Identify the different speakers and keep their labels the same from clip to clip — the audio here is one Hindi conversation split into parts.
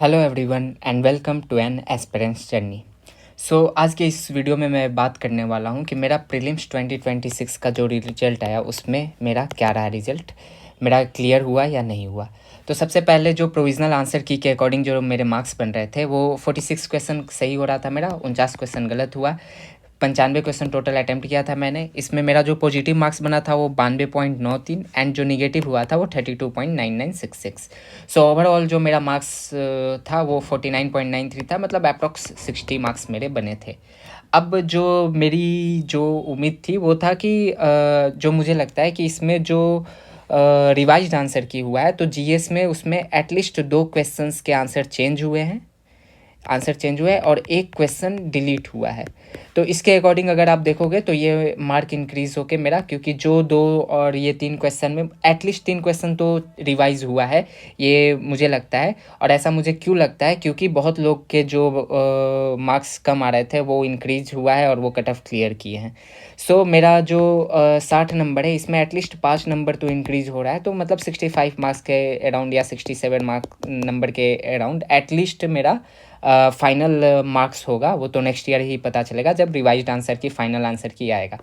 Speaker 1: Hello everyone and welcome to an aspirants journey. आज के इस वीडियो में मैं बात करने वाला हूँ कि मेरा प्रीलिम्स 2026 का जो रिजल्ट आया उसमें मेरा क्या रहा रिजल्ट, मेरा क्लियर हुआ या नहीं हुआ। तो सबसे पहले जो प्रोविज़नल आंसर की के अकॉर्डिंग जो मेरे मार्क्स बन रहे थे वो 46 क्वेश्चन सही हो रहा था, मेरा 49 क्वेश्चन गलत हुआ। 95 क्वेश्चन टोटल अटैम्प्ट किया था मैंने। इसमें मेरा जो पॉजिटिव मार्क्स बना था वो 92.93 एंड जो निगेटिव हुआ था वो 32.9966। ओवरऑल जो मेरा मार्क्स था वो 49.93 था, मतलब अप्रॉक्स 60 मार्क्स मेरे बने थे। अब जो मेरी जो उम्मीद थी वो था कि जो मुझे लगता है कि इसमें जो रिवाइज्ड आंसर की हुआ है तो जीएस में उसमें एटलीस्ट 2 क्वेश्चंस के आंसर चेंज हुए हैं, और एक क्वेश्चन डिलीट हुआ है। तो इसके अकॉर्डिंग अगर आप देखोगे तो ये मार्क इंक्रीज़ होके मेरा, क्योंकि जो 2 और ये 3 क्वेश्चन में एटलीस्ट 3 क्वेश्चन तो रिवाइज़ हुआ है, ये मुझे लगता है। और ऐसा मुझे क्यों लगता है, क्योंकि बहुत लोग के जो मार्क्स कम आ रहे थे वो इंक्रीज़ हुआ है और वो कट ऑफ क्लियर किए हैं। मेरा जो 60 नंबर है इसमें एटलीस्ट 5 नंबर तो इंक्रीज़ हो रहा है, तो मतलब 65 मार्क्स के अराउंड या 67 नंबर के अराउंड एटलीस्ट मेरा फाइनल मार्क्स होगा। वो तो नेक्स्ट ईयर ही पता चलेगा जब रिवाइज्ड आंसर की फाइनल आंसर की आएगा।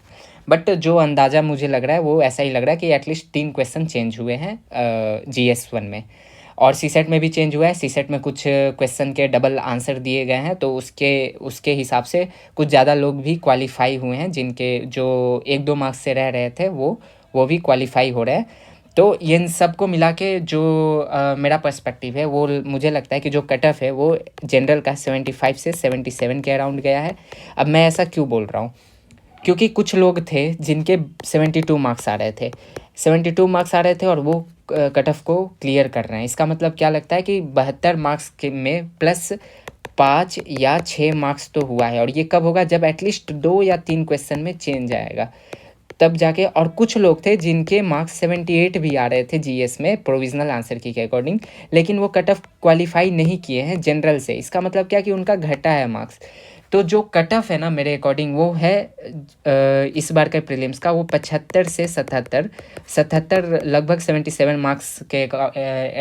Speaker 1: बट जो अंदाज़ा मुझे लग रहा है वो ऐसा ही लग रहा है कि एटलीस्ट 3 क्वेश्चन चेंज हुए हैं GS1 में, और सीसेट में भी चेंज हुआ है। सीसेट में कुछ क्वेश्चन के डबल आंसर दिए गए हैं, तो उसके हिसाब से कुछ ज़्यादा लोग भी क्वालिफाई हुए हैं, जिनके जो 1-2 मार्क्स से रह रहे थे वो भी क्वालिफाई हो रहे हैं। तो इन सब को मिला के जो मेरा पर्सपेक्टिव है वो मुझे लगता है कि जो कट ऑफ है वो जनरल का 75 से 77 के अराउंड गया है। अब मैं ऐसा क्यों बोल रहा हूँ, क्योंकि कुछ लोग थे जिनके 72 मार्क्स आ रहे थे, 72 मार्क्स आ रहे थे और वो कट ऑफ को क्लियर कर रहे हैं। इसका मतलब क्या लगता है कि 72 मार्क्स के में प्लस 5 या 6 मार्क्स तो हुआ है, और ये कब होगा, जब एटलीस्ट 2 या 3 क्वेश्चन में चेंज आएगा तब जाके। और कुछ लोग थे जिनके मार्क्स 78 भी आ रहे थे जीएस में प्रोविज़नल आंसर की के अकॉर्डिंग, लेकिन वो कट ऑफ क्वालिफाई नहीं किए हैं जनरल से। इसका मतलब क्या कि उनका घटा है मार्क्स। तो जो कट ऑफ है ना मेरे अकॉर्डिंग वो है इस बार के प्रीलिम्स का वो 75 से 77 लगभग 77 मार्क्स के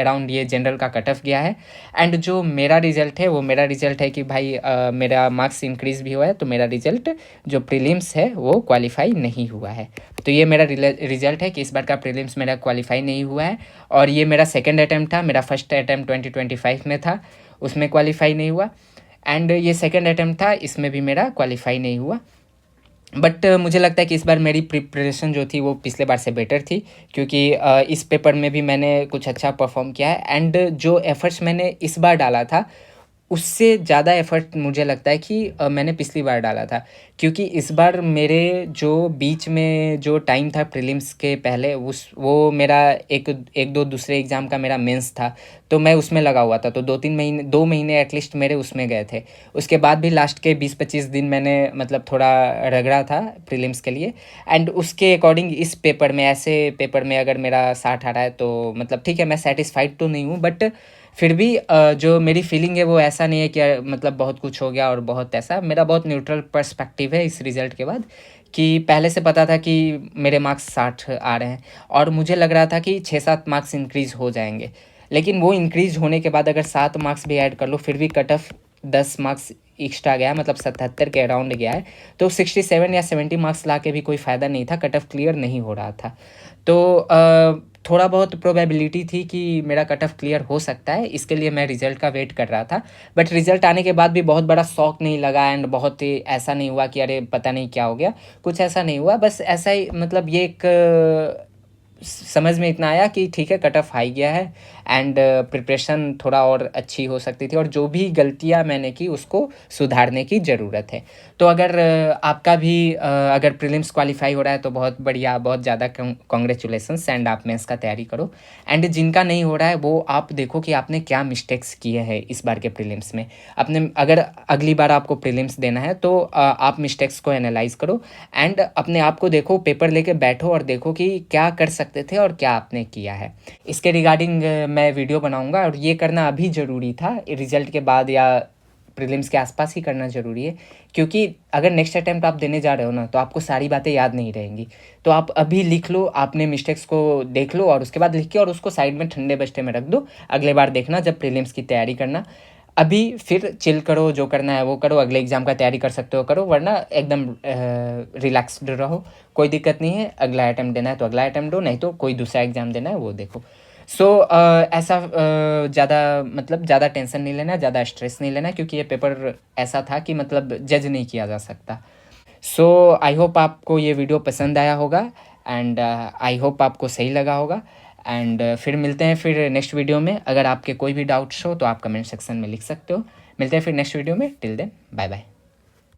Speaker 1: अराउंड ये जनरल का कट ऑफ गया है। एंड जो मेरा रिजल्ट है वो मेरा रिजल्ट है कि भाई मेरा मार्क्स इंक्रीज़ भी हुआ है, तो मेरा रिजल्ट जो प्रीलिम्स है वो क्वालिफाई नहीं हुआ है। तो ये मेरा रिजल्ट है कि इस बार का प्रीलिम्स मेरा क्वालिफाई नहीं हुआ है। और ये मेरा सेकंड अटैम्प्ट था, मेरा फर्स्ट अटैम्प्ट 2025 में था, उसमें क्वालिफाई नहीं हुआ। एंड ये सेकंड अटैम्प्ट था, इसमें भी मेरा क्वालिफाई नहीं हुआ। बट मुझे लगता है कि इस बार मेरी प्रिपरेशन जो थी वो पिछले बार से बेटर थी, क्योंकि इस पेपर में भी मैंने कुछ अच्छा परफॉर्म किया है। एंड जो एफर्ट्स मैंने इस बार डाला था उससे ज़्यादा एफर्ट मुझे लगता है कि मैंने पिछली बार डाला था, क्योंकि इस बार मेरे जो बीच में जो टाइम था प्रीलिम्स के पहले वो मेरा एक दो दूसरे एग्ज़ाम का मेरा मेंस था, तो मैं उसमें लगा हुआ था। तो 2 महीने एटलीस्ट मेरे उसमें गए थे। उसके बाद भी लास्ट के 20-25 दिन मैंने मतलब थोड़ा रगड़ा था प्रीलिम्स के लिए। एंड उसके अकॉर्डिंग इस पेपर में, ऐसे पेपर में अगर मेरा 60 आ रहा है तो मतलब ठीक है, मैं सेटिस्फाइड तो नहीं हूँ, बट फिर भी जो मेरी फीलिंग है वो ऐसा नहीं है कि मतलब बहुत कुछ हो गया और बहुत ऐसा। मेरा बहुत न्यूट्रल पर्सपेक्टिव है इस रिज़ल्ट के बाद, कि पहले से पता था कि मेरे मार्क्स 60 आ रहे हैं, और मुझे लग रहा था कि 6-7 मार्क्स इंक्रीज़ हो जाएंगे। लेकिन वो इंक्रीज़ होने के बाद अगर 7 मार्क्स भी ऐड कर लो फिर भी कट ऑफ 10 मार्क्स एक्स्ट्रा गया, मतलब 77 के अराउंड गया है। तो 67 या 70 मार्क्स ला के भी कोई फ़ायदा नहीं था, कट ऑफ क्लियर नहीं हो रहा था। तो थोड़ा बहुत प्रोबेबिलिटी थी कि मेरा कट ऑफ क्लियर हो सकता है, इसके लिए मैं रिज़ल्ट का वेट कर रहा था। बट रिज़ल्ट आने के बाद भी बहुत बड़ा शॉक नहीं लगा, एंड बहुत ही ऐसा नहीं हुआ कि अरे पता नहीं क्या हो गया, कुछ ऐसा नहीं हुआ। बस ऐसा ही, मतलब ये एक समझ में इतना आया कि ठीक है कट ऑफ हाई गया है, एंड प्रिपरेशन थोड़ा और अच्छी हो सकती थी, और जो भी गलतियां मैंने की उसको सुधारने की ज़रूरत है। तो अगर आपका भी अगर प्रीलिम्स क्वालिफाई हो रहा है तो बहुत बढ़िया, बहुत ज़्यादा कॉन्ग्रेचुलेसन्स, एंड आप मेंस का तैयारी करो। एंड जिनका नहीं हो रहा है वो आप देखो कि आपने क्या मिस्टेक्स किए हैं इस बार के प्रीलिम्स में। अपने अगर अगली बार आपको प्रीलिम्स देना है तो आप मिस्टेक्स को एनालाइज करो, एंड अपने आप को देखो, पेपर लेके बैठो और देखो कि क्या कर सकते थे और क्या आपने किया है। इसके रिगार्डिंग मैं वीडियो बनाऊंगा, और ये करना अभी ज़रूरी था रिज़ल्ट के बाद या प्रीलिम्स के आसपास ही करना ज़रूरी है, क्योंकि अगर नेक्स्ट अटैम्प्ट आप देने जा रहे हो ना, तो आपको सारी बातें याद नहीं रहेंगी। तो आप अभी लिख लो, आपने मिस्टेक्स को देख लो और उसके बाद लिख के और उसको साइड में ठंडे बस्ते में रख दो। अगले बार देखना जब प्रीलिम्स की तैयारी करना, अभी फिर चिल करो, जो करना है वो करो, अगले एग्ज़ाम का तैयारी कर सकते हो करो, वरना एकदम रिलैक्स्ड रहो, कोई दिक्कत नहीं है। अगला अटैम्प्ट देना है तो अगला अटैम्प्ट दो, नहीं तो कोई दूसरा एग्ज़ाम देना है वो देखो। सो ऐसा ज़्यादा मतलब ज़्यादा टेंशन नहीं लेना, ज़्यादा स्ट्रेस नहीं लेना, क्योंकि ये पेपर ऐसा था कि मतलब जज नहीं किया जा सकता। सो आई होप आपको ये वीडियो पसंद आया होगा एंड आई होप आपको सही लगा होगा। एंड फिर मिलते हैं फिर नेक्स्ट वीडियो में। अगर आपके कोई भी डाउट्स हो तो आप कमेंट सेक्शन में लिख सकते हो। मिलते हैं फिर नेक्स्ट वीडियो में। Till then bye bye.